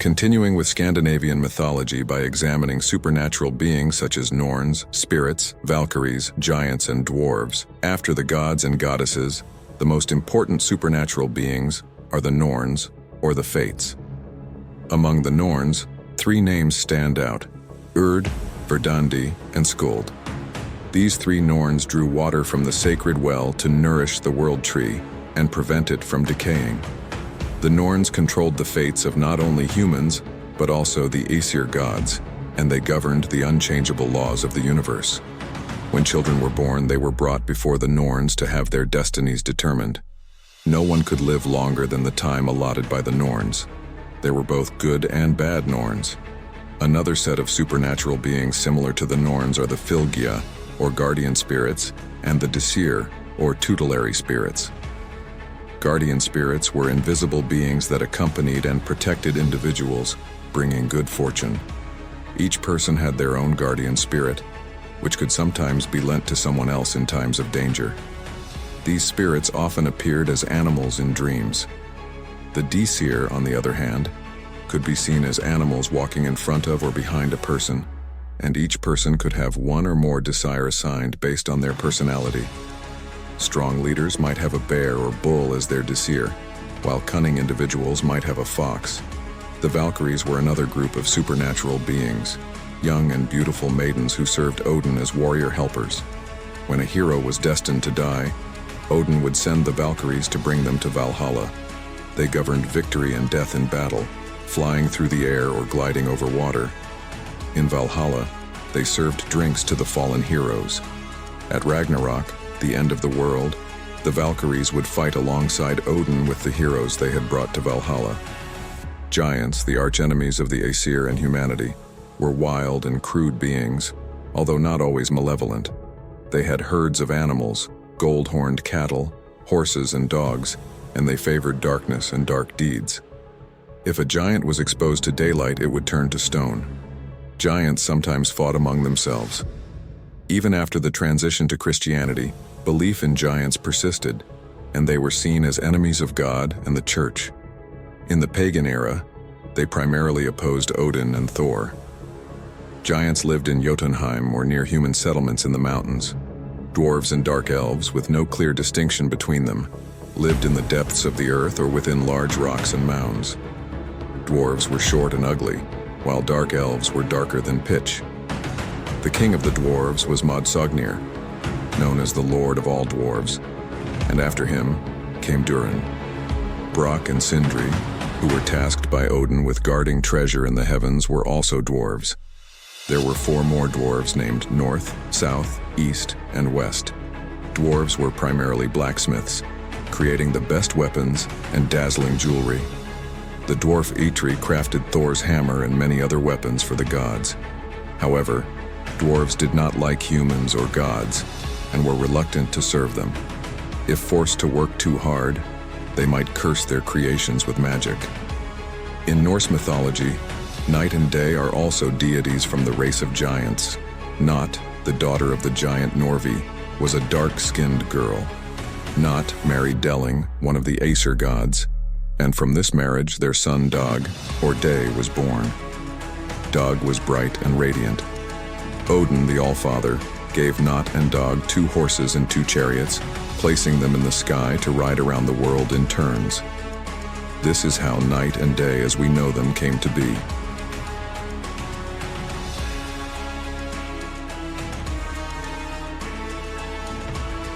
Continuing with Scandinavian mythology by examining supernatural beings such as Norns, spirits, Valkyries, giants, and dwarves. After the gods and goddesses, the most important supernatural beings are the Norns, or the Fates. Among the Norns, three names stand out: Urd, Verdandi, and Skuld. These three Norns drew water from the sacred well to nourish the world tree and prevent it from decaying. The Norns controlled the fates of not only humans, but also the Aesir gods, and they governed the unchangeable laws of the universe. When children were born, they were brought before the Norns to have their destinies determined. No one could live longer than the time allotted by the Norns. There were both good and bad Norns. Another set of supernatural beings similar to the Norns are the Fylgja, or guardian spirits, and the Disir, or tutelary spirits. Guardian spirits were invisible beings that accompanied and protected individuals, bringing good fortune. Each person had their own guardian spirit, which could sometimes be lent to someone else in times of danger. These spirits often appeared as animals in dreams. The Disir, on the other hand, could be seen as animals walking in front of or behind a person, and each person could have one or more Disir assigned based on their personality. Strong leaders might have a bear or bull as their Disir, while cunning individuals might have a fox. The Valkyries were another group of supernatural beings, young and beautiful maidens who served Odin as warrior helpers. When a hero was destined to die, Odin would send the Valkyries to bring them to Valhalla. They governed victory and death in battle, flying through the air or gliding over water. In Valhalla, they served drinks to the fallen heroes. At Ragnarok, the end of the world, the Valkyries would fight alongside Odin with the heroes they had brought to Valhalla. Giants, the archenemies of the Aesir and humanity, were wild and crude beings, although not always malevolent. They had herds of animals, gold-horned cattle, horses, and dogs, and they favored darkness and dark deeds. If a giant was exposed to daylight, it would turn to stone. Giants sometimes fought among themselves. Even after the transition to Christianity, belief in giants persisted, and they were seen as enemies of God and the Church. In the pagan era, they primarily opposed Odin and Thor. Giants lived in Jotunheim or near human settlements in the mountains. Dwarves and dark elves, with no clear distinction between them, lived in the depths of the earth or within large rocks and mounds. Dwarves were short and ugly, while dark elves were darker than pitch. The king of the dwarves was Modsognir, known as the Lord of all Dwarves, and after him came Durin. Brock and Sindri, who were tasked by Odin with guarding treasure in the heavens, were also dwarves. There were 4 more dwarves named North, South, East, and West. Dwarves were primarily blacksmiths, creating the best weapons and dazzling jewelry. The dwarf Eitri crafted Thor's hammer and many other weapons for the gods. However, dwarves did not like humans or gods, and were reluctant to serve them. If forced to work too hard, they might curse their creations with magic. In Norse mythology, night and day are also deities from the race of giants. Not, the daughter of the giant Norvi, was a dark-skinned girl. Not married Delling, one of the Aesir gods, and from this marriage their son Dag, or Day, was born. Dag was bright and radiant. Odin, the Allfather, gave Not and Dag 2 horses and 2 chariots, placing them in the sky to ride around the world in turns. This is how night and day as we know them came to be.